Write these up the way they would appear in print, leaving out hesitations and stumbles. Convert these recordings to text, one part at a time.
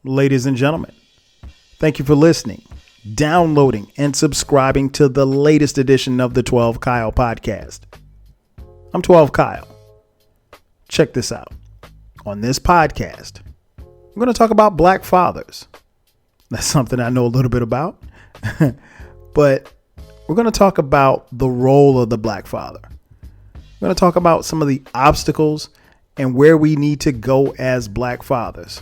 ladies and gentlemen. Thank you for listening, downloading, and subscribing to the latest edition of the 12 Kyle podcast. I'm 12 Kyle. Check this out. On this podcast, I'm going to talk about black fathers. That's something I know a little bit about. But we're going to talk about the role of the black father. We're going to talk about some of the obstacles and where we need to go as black fathers.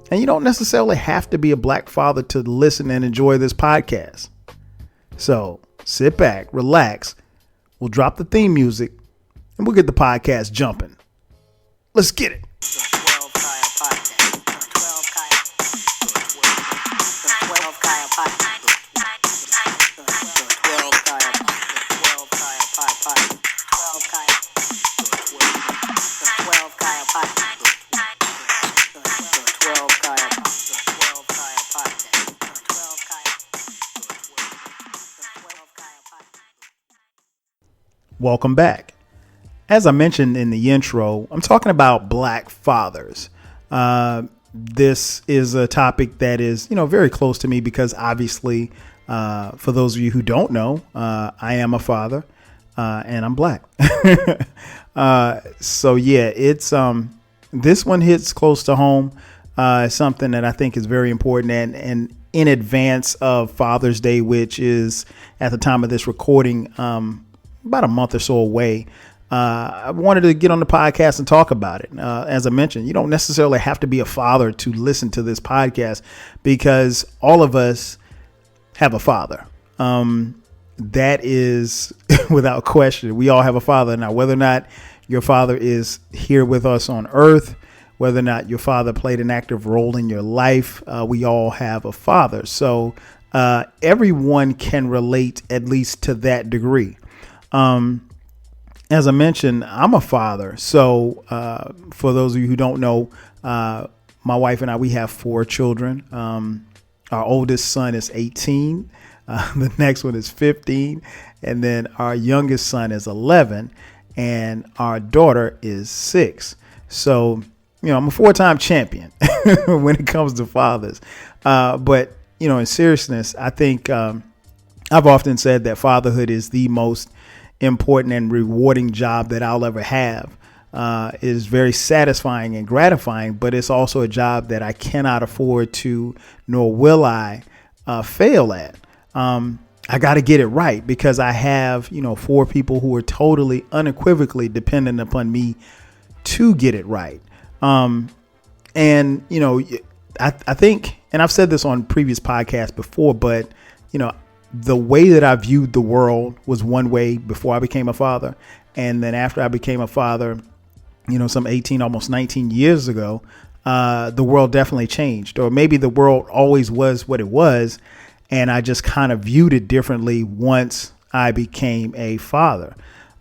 And you don't necessarily have to be a black father to listen and enjoy this podcast. So sit back, relax. We'll drop the theme music and we'll get the podcast jumping. Let's get it. Welcome back. As I mentioned in the intro, I'm talking about black fathers. This is a topic that is, very close to me because obviously, for those of you who don't know, I am a father and I'm black. So yeah, it's this one hits close to home. It's something that I think is very important and in advance of Father's Day, which is at the time of this recording, about a month or so away. I wanted to get on the podcast and talk about it. As I mentioned, you don't necessarily have to be a father to listen to this podcast because all of us have a father. That is without question. We all have a father. Now, whether or not your father is here with us on earth, whether or not your father played an active role in your life, we all have a father. So everyone can relate at least to that degree. As I mentioned, I'm a father. So for those of you who don't know, my wife and I, we have 4 children. Our oldest son is 18. The next one is 15. And then our youngest son is 11. And our daughter is 6. So, I'm a 4-time champion when it comes to fathers. But, in seriousness, I think I've often said that fatherhood is the most important and rewarding job that I'll ever have. It is very satisfying and gratifying, but it's also a job that I cannot afford to, nor will I fail at. I got to get it right because I have, 4 people who are totally unequivocally dependent upon me to get it right. I think, and I've said this on previous podcasts before, but, the way that I viewed the world was one way before I became a father. And then after I became a father, some 18, almost 19 years ago, the world definitely changed. Or maybe the world always was what it was. And I just kind of viewed it differently once I became a father.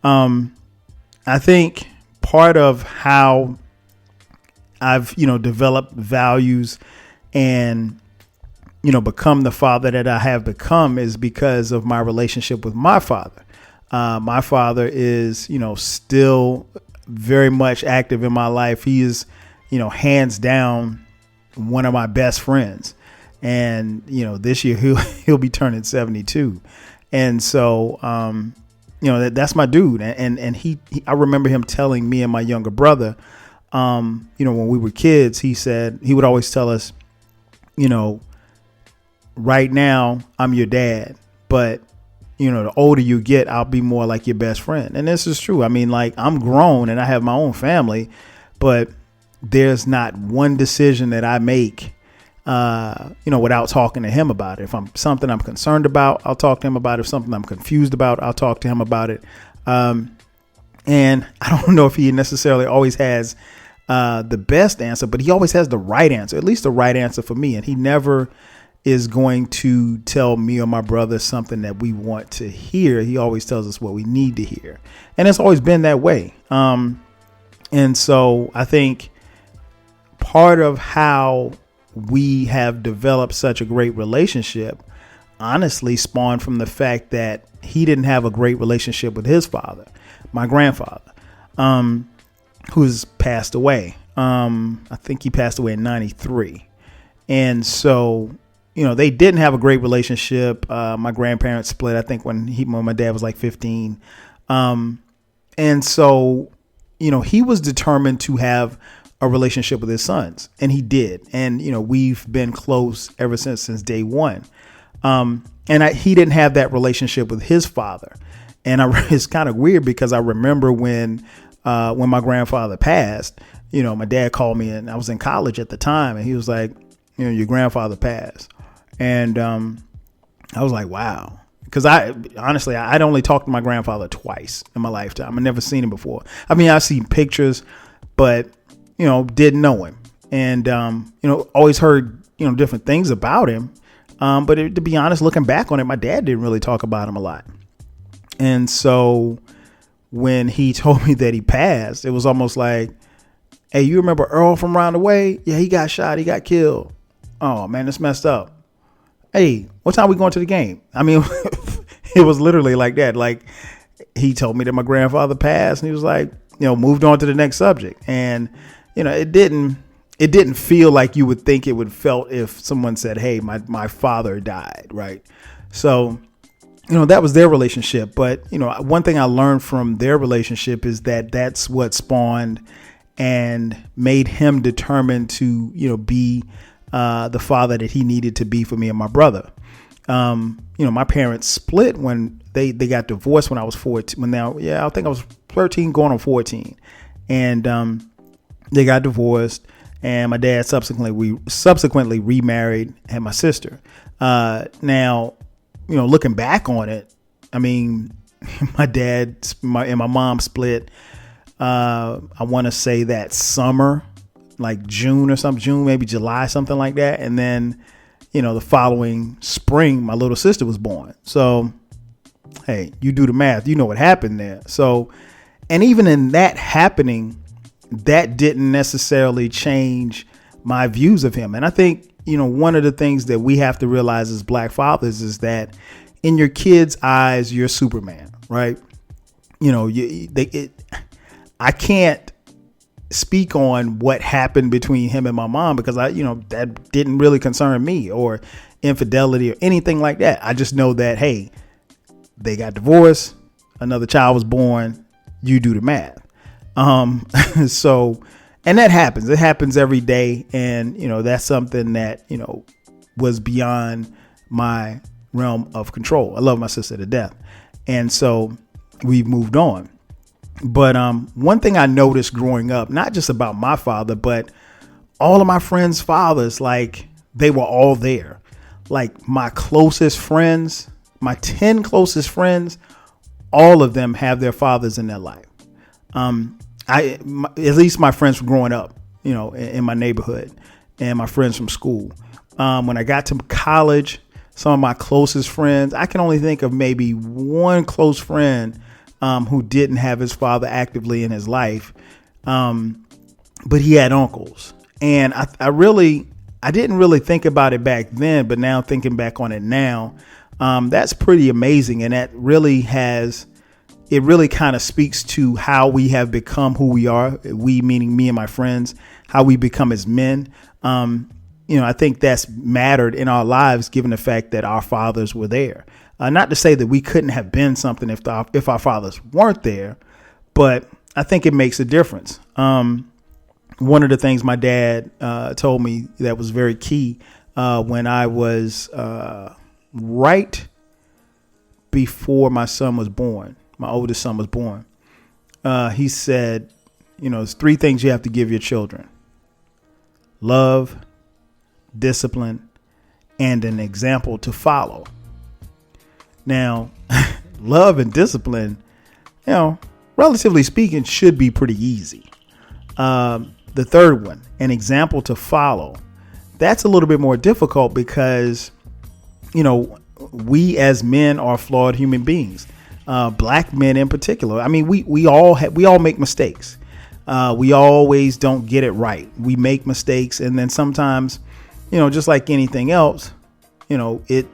I think part of how I've, developed values and become the father that I have become is because of my relationship with my father. My father is, still very much active in my life. He is, hands down one of my best friends. And, this year he'll be turning 72. And so, that's my dude. And he I remember him telling me and my younger brother, when we were kids, he said he would always tell us, right now, I'm your dad, but, the older you get, I'll be more like your best friend. And this is true. I mean, like, I'm grown and I have my own family, but there's not one decision that I make, without talking to him about it. If I'm something I'm concerned about, I'll talk to him about it. If something I'm confused about, I'll talk to him about it. And I don't know if he necessarily always has the best answer, but he always has the right answer, at least the right answer for me. And he never is going to tell me or my brother something that we want to hear. He always tells us what we need to hear. And it's always been that way. And so I think part of how we have developed such a great relationship honestly spawned from the fact that he didn't have a great relationship with his father, my grandfather, who's passed away. I think he passed away in 93. And so, they didn't have a great relationship. My grandparents split, I think, when my dad was like 15. And so, he was determined to have a relationship with his sons, and he did. And, we've been close ever since day one. He didn't have that relationship with his father. And it's kind of weird because I remember when my grandfather passed, my dad called me, and I was in college at the time, and he was like, your grandfather passed. And I was like, wow. Because I'd only talked to my grandfather twice in my lifetime. I'd never seen him before. I mean, I've seen pictures, but, didn't know him. And, always heard, different things about him. But to be honest, looking back on it, my dad didn't really talk about him a lot. And so when he told me that he passed, it was almost like, hey, you remember Earl from around the way? Yeah, he got shot. He got killed. Oh, man, that's messed up. Hey, what time are we going to the game? I mean, it was literally like that. Like, he told me that my grandfather passed, and he was like, moved on to the next subject. And, it didn't feel like you would think it would felt if someone said, hey, my father died. Right. So, that was their relationship. But, one thing I learned from their relationship is that that's what spawned and made him determined to, be the father that he needed to be for me and my brother. My parents split when they got divorced when I was 14. I think I was 13 going on 14. And they got divorced, and my dad subsequently remarried, had my sister. Now, looking back on it, I mean, my dad and my mom split. I want to say that summer, like June or something, June, maybe July, something like that. And then, the following spring, my little sister was born. So, hey, you do the math, what happened there. So, and even in that happening, that didn't necessarily change my views of him. And I think, one of the things that we have to realize as Black fathers is that in your kids' eyes, you're Superman, right? I can't speak on what happened between him and my mom because that didn't really concern me, or infidelity or anything like that. I just know that, hey, they got divorced, another child was born, you do the math. So, and that happens. It happens every day. And, that's something that, was beyond my realm of control. I love my sister to death. And so we've moved on. But one thing I noticed growing up, not just about my father, but all of my friends' fathers, like they were all there. Like my closest friends, my 10 closest friends, all of them have their fathers in their life. At least my friends from growing up, in my neighborhood, and my friends from school. When I got to college, some of my closest friends, I can only think of maybe one close friend who didn't have his father actively in his life. But he had uncles. And I didn't really think about it back then, but now thinking back on it now, that's pretty amazing. And that really kind of speaks to how we have become who we are. We, meaning me and my friends, how we become as men. I think that's mattered in our lives, given the fact that our fathers were there. Not to say that we couldn't have been something if our fathers weren't there, but I think it makes a difference. One of the things my dad told me that was very key when I was right before my son was born, my oldest son was born, he said, there's 3 things you have to give your children: love, discipline, and an example to follow. Now, love and discipline, relatively speaking, should be pretty easy. The third one, an example to follow, that's a little bit more difficult because, we as men are flawed human beings. Black men in particular. I mean, we all make mistakes. We always don't get it right. We make mistakes, and then sometimes, just like anything else, it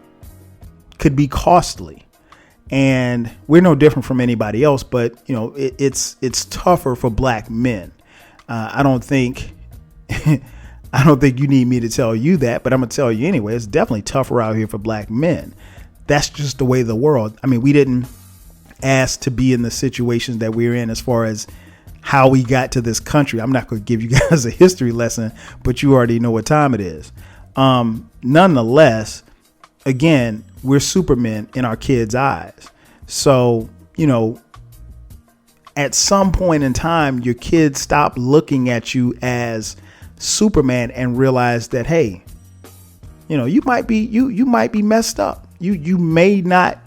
could be costly. And we're no different from anybody else, but it's tougher for Black men. I don't think I don't think you need me to tell you that, but I'm going to tell you anyway. It's definitely tougher out here for black men. That's just the way of the world. I mean, we didn't ask to be in the situations that we're in as far as how we got to this country. I'm not going to give you guys a history lesson, but you already know what time it is. Nonetheless, again, we're supermen in our kids' eyes. So, at some point in time, your kids stop looking at you as Superman and realize that, hey, you might be messed up. You may not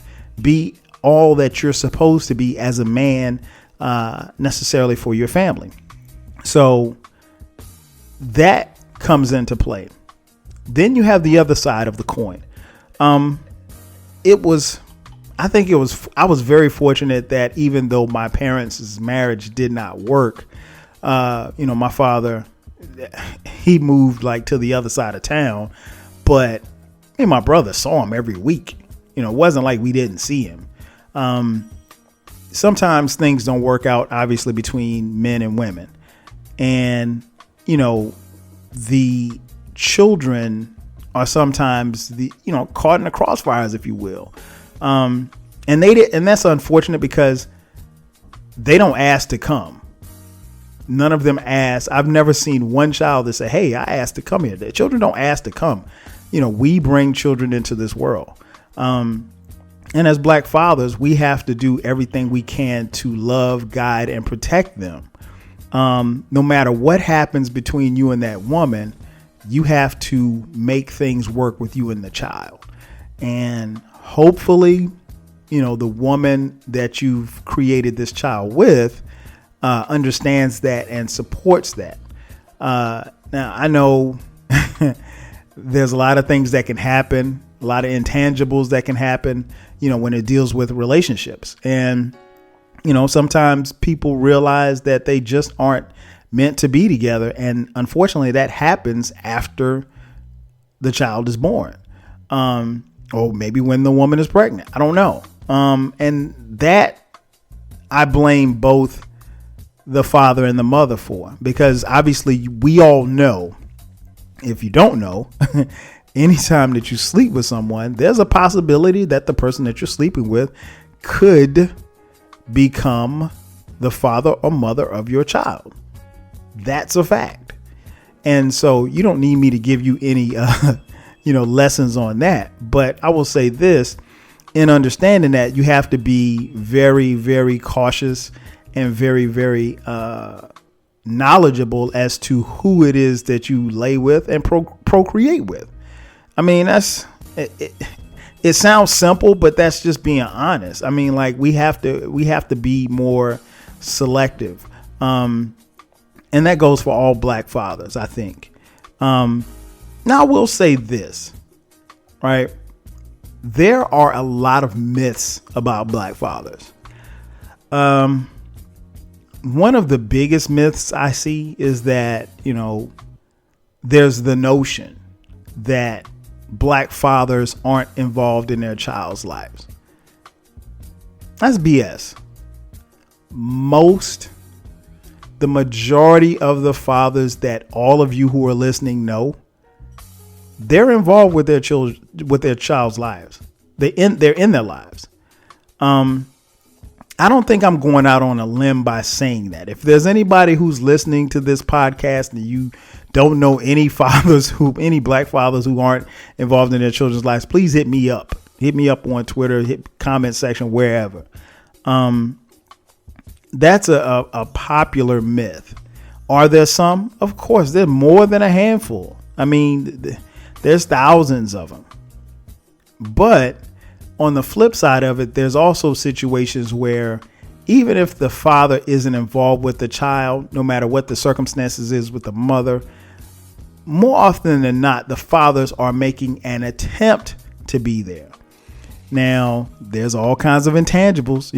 be all that you're supposed to be as a man, necessarily for your family. So that comes into play. Then you have the other side of the coin. I was very fortunate that even though my parents' marriage did not work, my father, he moved like to the other side of town, but me and my brother saw him every week. It wasn't like we didn't see him. Sometimes things don't work out, obviously, between men and women. And, the children are sometimes caught in the crossfires, if you will. And that's unfortunate because they don't ask to come. None of them ask. I've never seen one child that say, hey, I asked to come here. The children don't ask to come. We bring children into this world. And as black fathers, we have to do everything we can to love, guide, and protect them. No matter what happens between you and that woman, you have to make things work with you and the child. And hopefully, the woman that you've created this child with understands that and supports that. Now, I know there's a lot of things that can happen, a lot of intangibles that can happen, when it deals with relationships. And, sometimes people realize that they just aren't meant to be together. And unfortunately, that happens after the child is born. Or maybe when the woman is pregnant. I don't know. And that I blame both the father and the mother for, because obviously we all know, if you don't know, anytime that you sleep with someone, there's a possibility that the person that you're sleeping with could become the father or mother of your child. That's a fact. And so you don't need me to give you any, lessons on that. But I will say this, in understanding that, you have to be very, very cautious and very, very knowledgeable as to who it is that you lay with and procreate with. I mean, it sounds simple, but that's just being honest. I mean, like, we have to be more selective. And that goes for all black fathers, I think. Now I will say this, right? There are a lot of myths about black fathers. One of the biggest myths I see is that, there's the notion that black fathers aren't involved in their child's lives. That's BS. The majority of the fathers that all of you who are listening know, they're involved with their children, with their child's lives. They're in their lives. I don't think I'm going out on a limb by saying that. If there's anybody who's listening to this podcast and you don't know any black fathers who aren't involved in their children's lives, please hit me up. Hit me up on Twitter, hit comment section, wherever. That's a popular myth. Are there some? Of course, there's more than a handful. I mean, there's thousands of them. But on the flip side of it, there's also situations where even if the father isn't involved with the child, no matter what the circumstances is with the mother, more often than not, the fathers are making an attempt to be there. Now, there's all kinds of intangibles.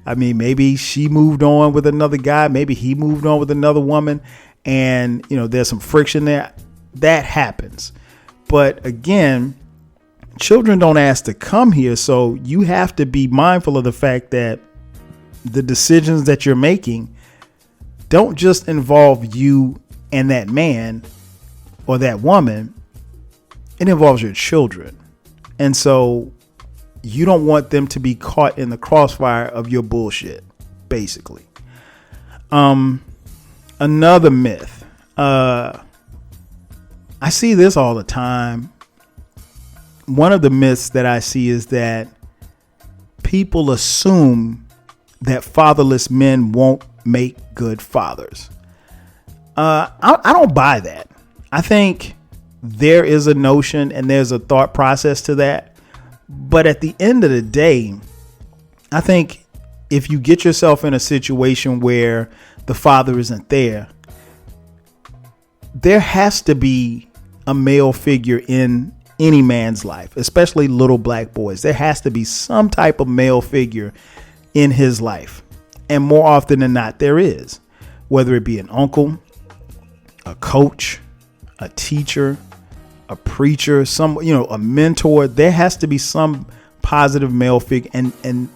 I mean, maybe she moved on with another guy. Maybe he moved on with another woman. And, there's some friction there. That happens. But again, children don't ask to come here. So you have to be mindful of the fact that the decisions that you're making don't just involve you and that man. or that woman, it involves your children. And so you don't want them to be caught in the crossfire of your bullshit, basically. Another myth. I see this all the time. One of the myths that I see is that people assume that fatherless men won't make good fathers. I don't buy that. I think there is a notion and there's a thought process to that. But at the end of the day, I think if you get yourself in a situation where the father isn't there, there has to be a male figure in any man's life, especially little black boys. There has to be some type of male figure in his life. And more often than not, there is, whether it be an uncle, a coach, a teacher, a preacher, a mentor. There has to be some positive male figure. And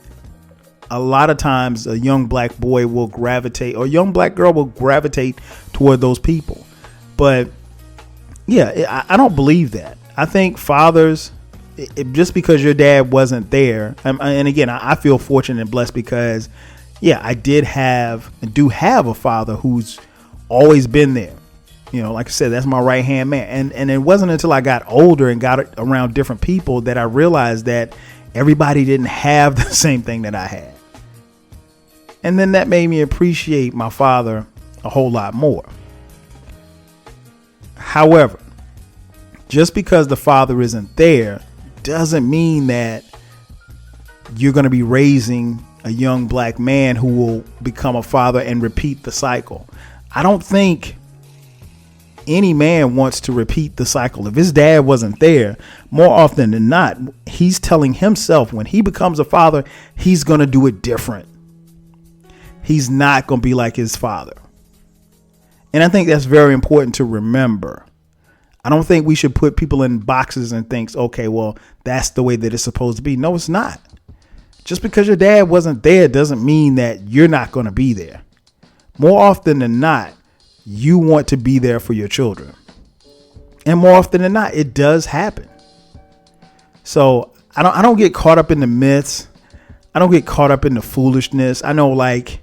a lot of times a young black boy will gravitate, or a young black girl will gravitate toward those people. But yeah, I don't believe that. I think fathers, just because your dad wasn't there. And again, I feel fortunate and blessed because, yeah, I do have a father who's always been there. Like I said, that's my right hand man. And it wasn't until I got older and got around different people that I realized that everybody didn't have the same thing that I had. And then that made me appreciate my father a whole lot more. However, just because the father isn't there doesn't mean that you're going to be raising a young black man who will become a father and repeat the cycle. I don't think any man wants to repeat the cycle. If his dad wasn't there, more often than not, he's telling himself when he becomes a father, he's going to do it different. He's not going to be like his father. And I think that's very important to remember. I don't think we should put people in boxes and think, okay, well, that's the way that it's supposed to be. No, it's not. Just because your dad wasn't there doesn't mean that you're not going to be there. More often than not, you want to be there for your children. And more often than not, it does happen. So I don't get caught up in the myths. I don't get caught up in the foolishness. I know, like,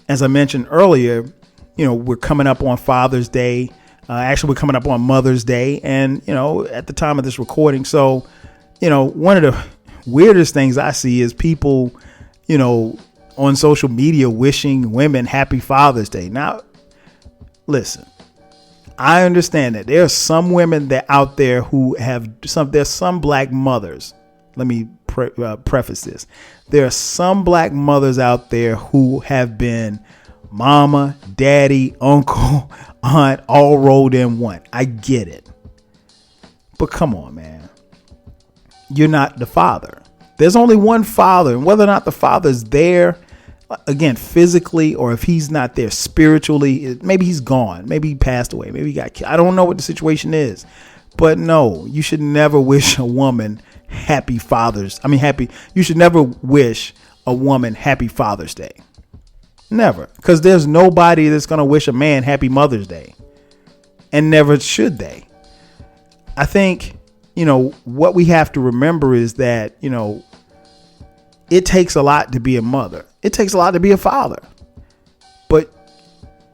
as I mentioned earlier, we're coming up on Father's Day. Actually, we're coming up on Mother's Day. And, at the time of this recording. So, one of the weirdest things I see is people, on social media wishing women happy Father's Day. Now, listen, I understand that there are some women that out there who there's some black mothers. Let me preface this. There are some black mothers out there who have been mama, daddy, uncle, aunt, all rolled in one. I get it. But come on, man. You're not the father. There's only one father, and whether or not the father's there, again, physically, or if he's not there spiritually, maybe he's gone. Maybe he passed away. Maybe he got killed. I don't know what the situation is. But no, you should never wish a woman happy Father's. You should never wish a woman happy Father's Day. Never. Because there's nobody that's going to wish a man happy Mother's Day. And never should they. I think, what we have to remember is that, it takes a lot to be a mother. It takes a lot to be a father. But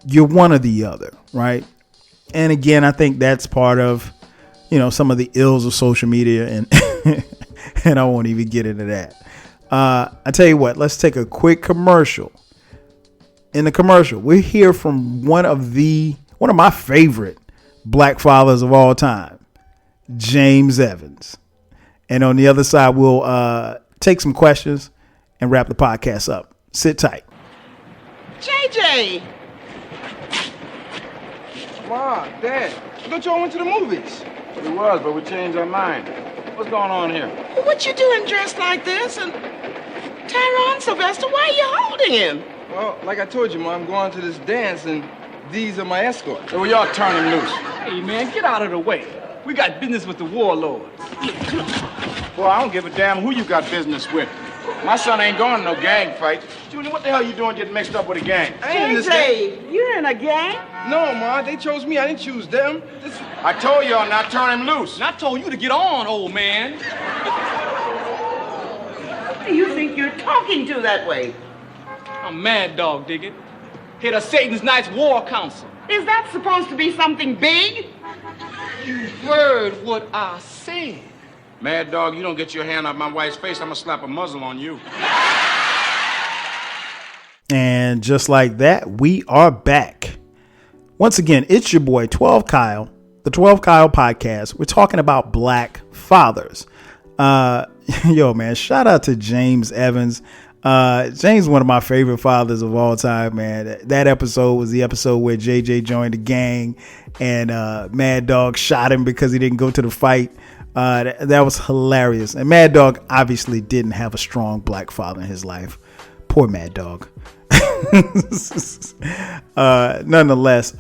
you're one or the other, right? And again, I think that's part of, some of the ills of social media, and and I won't even get into that. I tell you what, let's take a quick commercial. In the commercial, we hear from one of my favorite black fathers of all time, James Evans. And on the other side, we'll take some questions and wrap the podcast up. Sit tight. JJ! Mom, Dad, I thought y'all went to the movies. We was, but we changed our mind. What's going on here? Well, what you doing dressed like this? And Tyrone Sylvester, why are you holding him? Well, like I told you, Mom, I'm going to this dance, and these are my escorts. So y'all turn him loose. Hey, man, get out of the way. We got business with the warlords. Well, I don't give a damn who you got business with. My son ain't going to no gang fight. Junior, what the hell you doing getting mixed up with a gang? I ain't in this gang. Say, you're in a gang? No, Ma, they chose me. I didn't choose them. I told y'all not turn him loose. And I told you to get on, old man. Who do you think you're talking to that way? I'm Mad Dog, dig it. Head of Satan's Night's War Council. Is that supposed to be something big? You heard what I said. Mad Dog, you don't get your hand off my wife's face, I'm gonna slap a muzzle on you. And just like that, we are back. Once again, it's your boy 12 Kyle, the 12 Kyle podcast. We're talking about black fathers. Yo, man, shout out to James Evans. James, one of my favorite fathers of all time, man. That episode was the episode where JJ joined the gang and Mad Dog shot him because he didn't go to the fight. That was hilarious. And Mad Dog obviously didn't have a strong black father in his life. Poor Mad Dog. Nonetheless,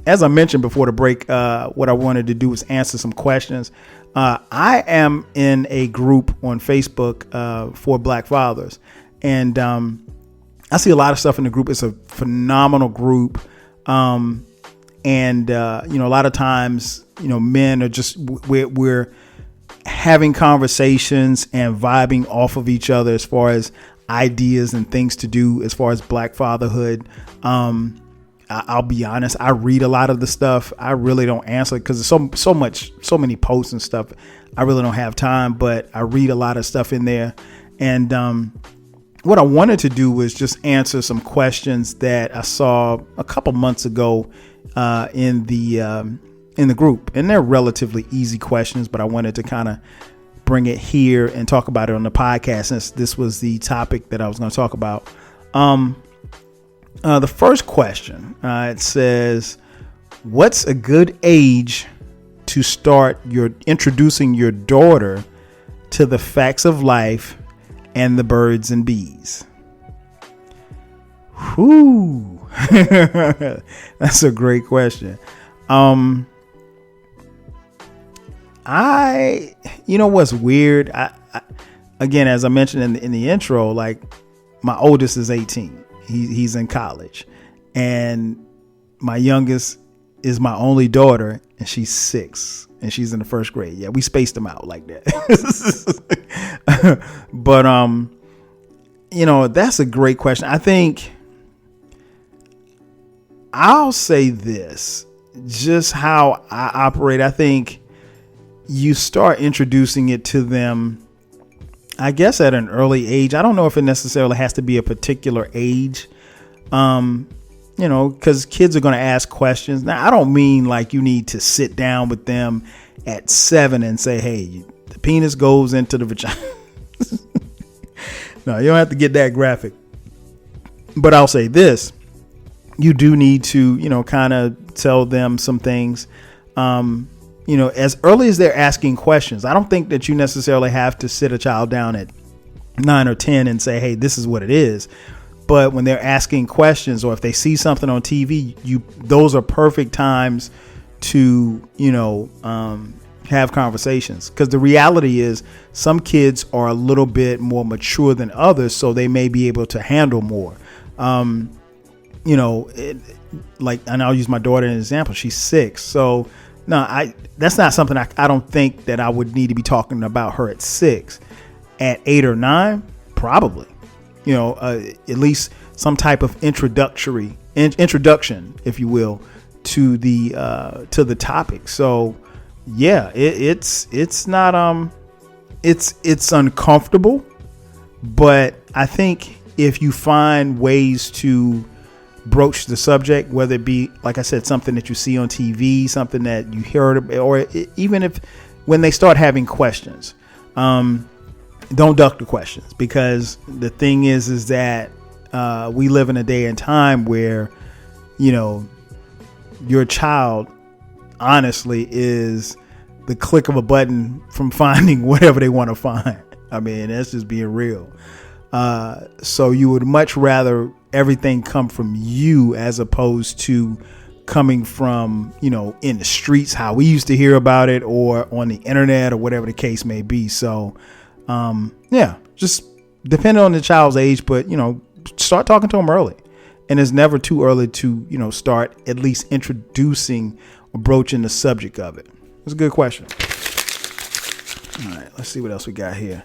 as I mentioned before the break, what I wanted to do was answer some questions. I am in a group on Facebook for black fathers, and I see a lot of stuff in the group. It's a phenomenal group. And a lot of times, men are just, we're having conversations and vibing off of each other as far as ideas and things to do as far as black fatherhood. I'll be honest, I read a lot of the stuff. I really don't answer because there's so many posts and stuff. I really don't have time, but I read a lot of stuff in there. And what I wanted to do was just answer some questions that I saw a couple months ago in the group, and they're relatively easy questions, but I wanted to kind of bring it here and talk about it on the podcast since this was the topic that I was going to talk about. The first question, it says, what's a good age to start introducing your daughter to the facts of life and the birds and bees? Whew. That's a great question. What's weird? I again, as I mentioned in the intro, like my oldest is 18. He's in college, and my youngest is my only daughter, and she's 6, and she's in the first grade. Yeah, we spaced them out like that. But that's a great question. I think I'll say this, just how I operate. I think you start introducing it to them, I guess, at an early age. I don't know if it necessarily has to be a particular age, because kids are going to ask questions. Now, I don't mean like you need to sit down with them at 7 and say, hey, the penis goes into the vagina. No, you don't have to get that graphic. But I'll say this. You do need to, kind of tell them some things, as early as they're asking questions. I don't think that you necessarily have to sit a child down at 9 or 10 and say, hey, this is what it is. But when they're asking questions, or if they see something on TV, those are perfect times to, have conversations. Because the reality is some kids are a little bit more mature than others, so they may be able to handle more. And I'll use my daughter as an example. She's 6. So no, that's not something I don't think that I would need to be talking about her at 6. At 8 or 9, probably, at least some type of introduction, if you will, to the topic. So yeah, it's not, it's uncomfortable, but I think if you find ways to broach the subject, whether it be, like I said, something that you see on TV, something that you heard, or even if when they start having questions, don't duck the questions, because the thing is that we live in a day and time where, your child honestly is the click of a button from finding whatever they want to find. I mean, that's just being real. So you would much rather everything come from you as opposed to coming from, in the streets, how we used to hear about it, or on the internet, or whatever the case may be. So, just depending on the child's age, but, start talking to them early. And it's never too early to, start at least introducing or broaching the subject of it. It's a good question. All right, let's see what else we got here.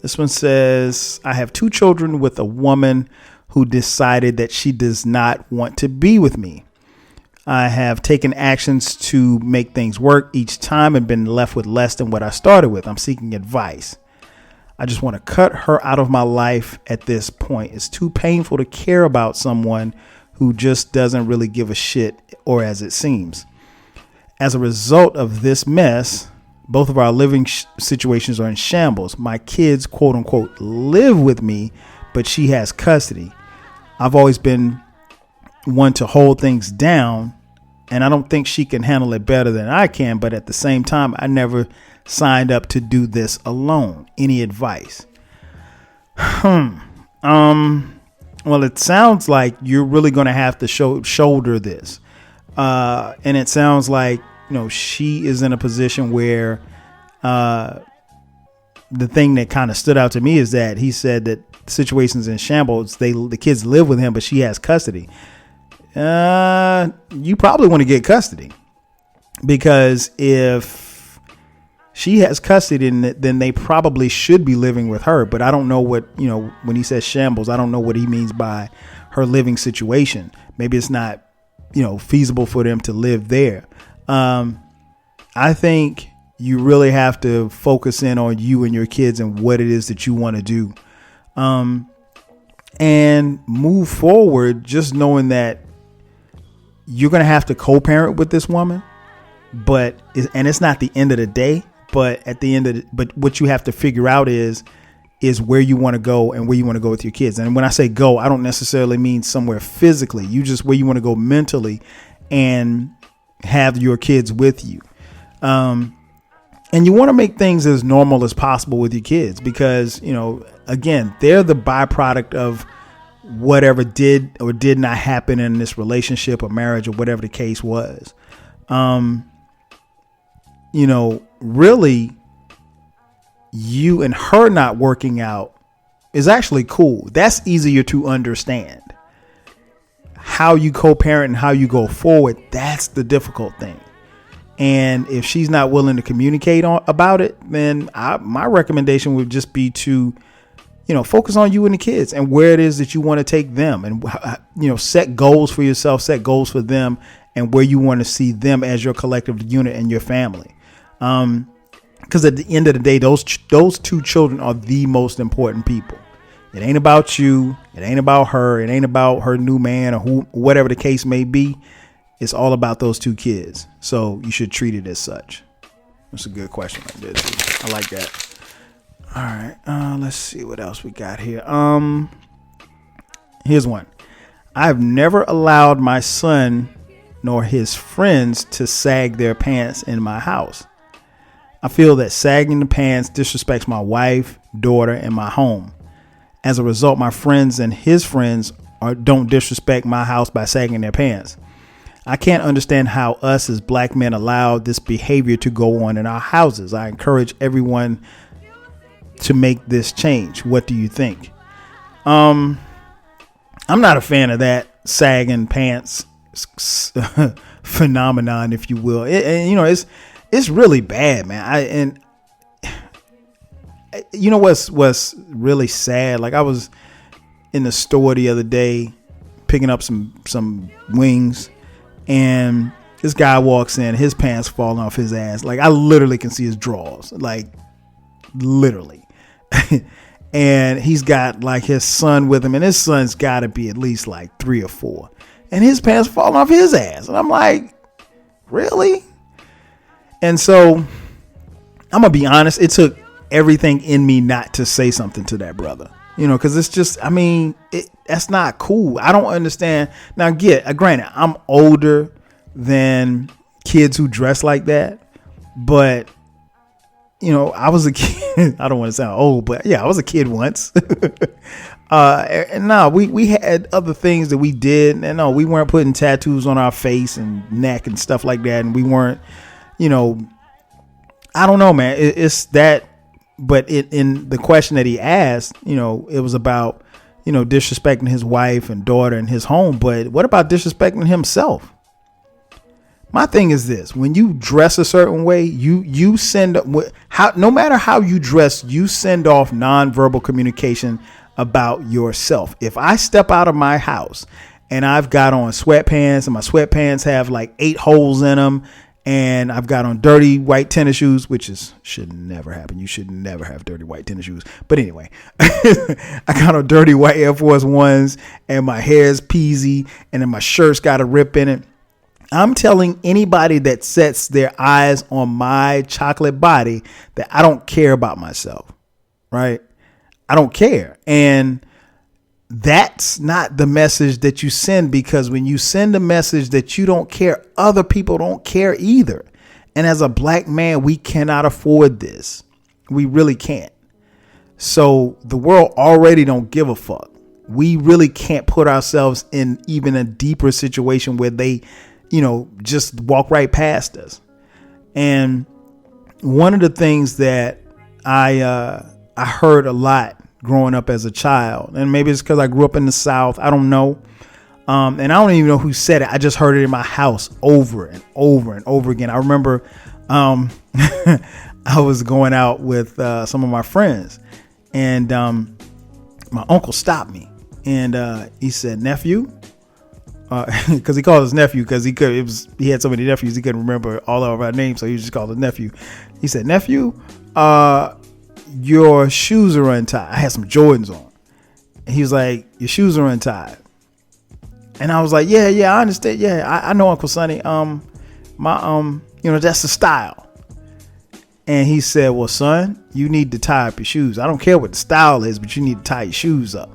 This one says, I have 2 children with a woman who decided that she does not want to be with me. I have taken actions to make things work each time and been left with less than what I started with. I'm seeking advice. I just want to cut her out of my life at this point. It's too painful to care about someone who just doesn't really give a shit, or as it seems. As a result of this mess, both of our living situations are in shambles. My kids, quote unquote, live with me, but she has custody. I've always been one to hold things down, and I don't think she can handle it better than I can. But at the same time, I never signed up to do this alone. Any advice? Well, it sounds like you're really going to have to shoulder this. And it sounds like, she is in a position where the thing that kind of stood out to me is that he said that situations in shambles, the kids live with him, but she has custody. You probably want to get custody, because if she has custody, then they probably should be living with her. But I don't know what, when he says shambles, I don't know what he means by her living situation. Maybe it's not, feasible for them to live there. I think you really have to focus in on you and your kids and what it is that you want to do. And move forward, just knowing that you're going to have to co-parent with this woman, and it's not the end of the day. But at the end but what you have to figure out is where you want to go and where you want to go with your kids. And when I say go, I don't necessarily mean somewhere physically. You just where you want to go mentally and have your kids with you. And you want to make things as normal as possible with your kids, because, again, they're the byproduct of whatever did or did not happen in this relationship or marriage or whatever the case was. Really, you and her not working out is actually cool. That's easier to understand. How you co-parent and how you go forward, that's the difficult thing. And if she's not willing to communicate about it, then my recommendation would just be to, focus on you and the kids and where it is that you want to take them, and, set goals for yourself, set goals for them, and where you want to see them as your collective unit and your family. Because at the end of the day, those 2 children are the most important people. It ain't about you. It ain't about her. It ain't about her new man or whatever the case may be. It's all about those 2 kids. So you should treat it as such. That's a good question right there, too. I like that. All right. Let's see what else we got here. Here's one. I've never allowed my son nor his friends to sag their pants in my house. I feel that sagging the pants disrespects my wife, daughter, and my home. As a result, my friends and his friends don't disrespect my house by sagging their pants. I can't understand how us as black men allow this behavior to go on in our houses. I encourage everyone to make this change. What do you think? I'm not a fan of that sagging pants phenomenon, if you will. It's really bad, man. What's really sad? Like, I was in the store the other day picking up some wings, and this guy walks in, his pants falling off his ass. Like, I literally can see his drawers, like literally. And he's got like his son with him, and his son's got to be at least like 3 or 4, and his pants falling off his ass. And I'm like, really? And so I'm gonna be honest, it took everything in me not to say something to that brother, because it's just, that's not cool. I don't understand. Now, granted, I'm older than kids who dress like that, but I was a kid. I don't want to sound old, but yeah, I was a kid once. And no, we had other things that we did, and no, we weren't putting tattoos on our face and neck and stuff like that, and we weren't, I don't know, man. It's that but in the question that he asked, it was about, disrespecting his wife and daughter and his home. But what about disrespecting himself? My thing is this: when you dress a certain way, you send no matter how you dress, you send off nonverbal communication about yourself. If I step out of my house and I've got on sweatpants and my sweatpants have like 8 holes in them, and I've got on dirty white tennis shoes, which should never happen. You should never have dirty white tennis shoes. But anyway, I got on dirty white Air Force Ones, and my hair's peasy, and then my shirt's got a rip in it. I'm telling anybody that sets their eyes on my chocolate body that I don't care about myself, right? I don't care. And that's not the message that you send, because when you send a message that you don't care, other people don't care either. And as a black man, we cannot afford this. We really can't. So the world already don't give a fuck. We really can't put ourselves in even a deeper situation where they, just walk right past us. And one of the things that I heard a lot growing up as a child, and maybe it's because I grew up in the South, I don't know. And I don't even know who said it. I just heard it in my house over and over and over again. I remember I was going out with some of my friends, and my uncle stopped me, and he said, "Nephew," because he called us nephew because he had so many nephews he couldn't remember all of our names, so he just called us nephew. He said, "Nephew, your shoes are untied." I had some Jordans on, and he was like, "Your shoes are untied." And I was like, yeah, I understand. Yeah, I know, Uncle Sonny. That's the style. And he said, "Well, son, you need to tie up your shoes. I don't care what the style is, but you need to tie your shoes up."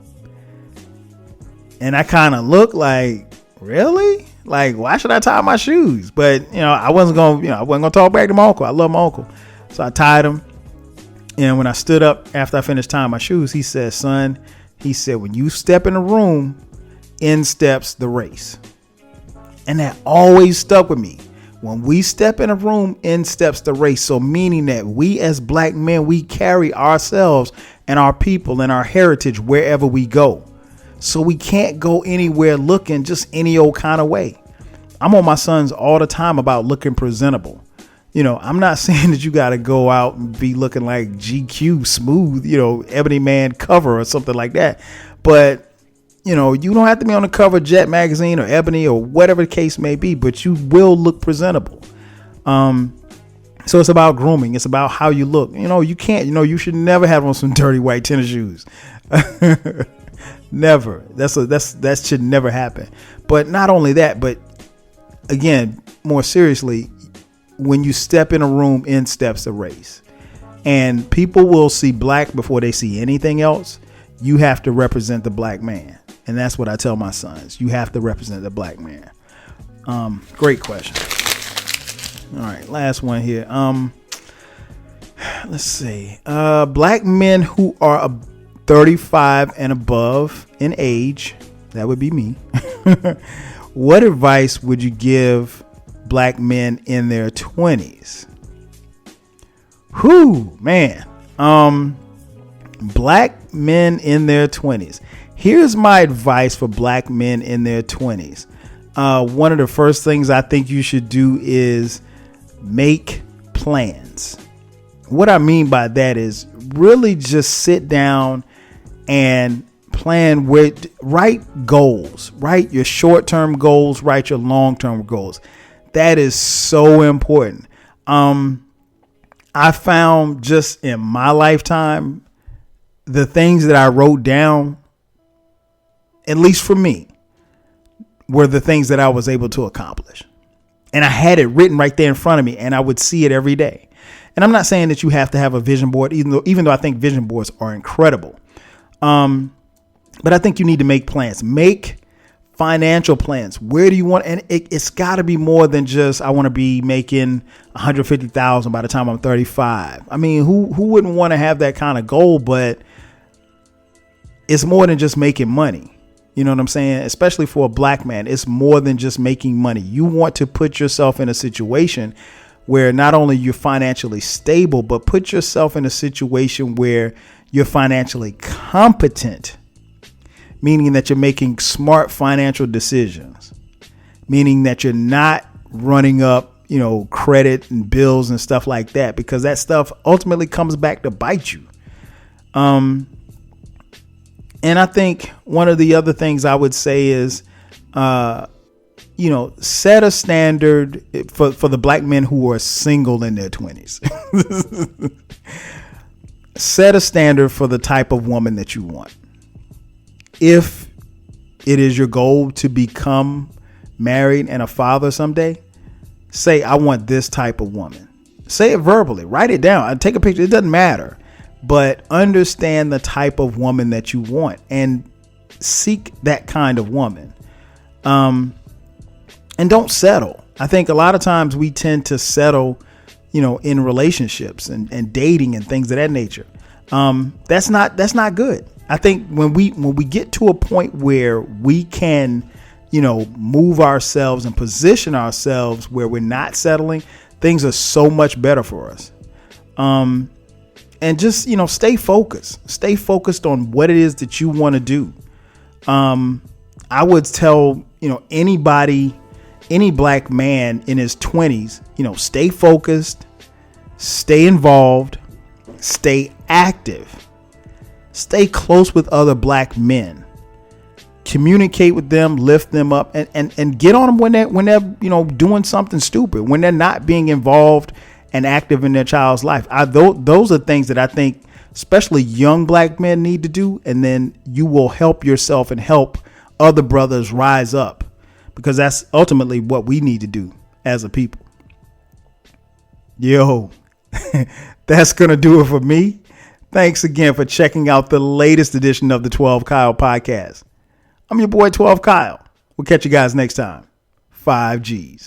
And I kind of looked like, really? Like, why should I tie my shoes? But, I wasn't going to talk back to my uncle. I love my uncle. So I tied them. And when I stood up after I finished tying my shoes, he said, "Son," he said, "when you step in the room, in steps the race." And that always stuck with me. When we step in a room, in steps the race. So meaning that we as black men, we carry ourselves and our people and our heritage wherever we go. So we can't go anywhere looking just any old kind of way. I'm on my sons all the time about looking presentable. I'm not saying that you got to go out and be looking like GQ smooth, Ebony Man cover or something like that. But, you don't have to be on the cover of Jet magazine or Ebony or whatever the case may be, but you will look presentable. So it's about grooming. It's about how you look. You can't, you should never have on some dirty white tennis shoes. Never. That should never happen. But not only that, but again, more seriously, when you step in a room, in steps the race. And people will see black before they see anything else. You have to represent the black man. And that's what I tell my sons. You have to represent the black man. Great question. All right, last one here. Let's see. Black men who are 35 and above in age, that would be me. What advice would you give black men in their 20s? Man. Black men in their 20s. Here's my advice for black men in their 20s. One of the first things I think you should do is make plans. What I mean by that is really just sit down and plan write goals, write your short-term goals, write your long-term goals. That is so important. I found just in my lifetime, the things that I wrote down, at least for me, were the things that I was able to accomplish. And I had it written right there in front of me, and I would see it every day. And I'm not saying that you have to have a vision board, even though I think vision boards are incredible. But I think you need to make plans. Make financial plans. Where do you want? And it's got to be more than just, I want to be making $150,000 by the time I'm 35. I mean, who wouldn't want to have that kind of goal? But it's more than just making money. You know what I'm saying? Especially for a black man, it's more than just making money. You want to put yourself in a situation where not only you're financially stable, but put yourself in a situation where you're financially competent, meaning that you're making smart financial decisions, meaning that you're not running up, credit and bills and stuff like that, because that stuff ultimately comes back to bite you. And I think one of the other things I would say is, set a standard for the black men who are single in their 20s. Set a standard for the type of woman that you want. If it is your goal to become married and a father someday, say, I want this type of woman. Say it verbally, write it down, take a picture. It doesn't matter, but understand the type of woman that you want and seek that kind of woman. And don't settle. I think a lot of times we tend to settle, in relationships and dating and things of that nature. That's not good. I think when we get to a point where we can, move ourselves and position ourselves where we're not settling, things are so much better for us. And just, stay focused. Stay focused on what it is that you want to do. I would tell, any black man in his 20s, stay focused, stay involved, stay active, stay close with other black men, communicate with them, lift them up, and get on them when they're doing something stupid, when they're not being involved and active in their child's life. Those are things that I think especially young black men need to do. And then you will help yourself and help other brothers rise up, because that's ultimately what we need to do as a people. Yo, that's going to do it for me. Thanks again for checking out the latest edition of the 12 Kyle podcast. I'm your boy 12 Kyle. We'll catch you guys next time. 5 G's.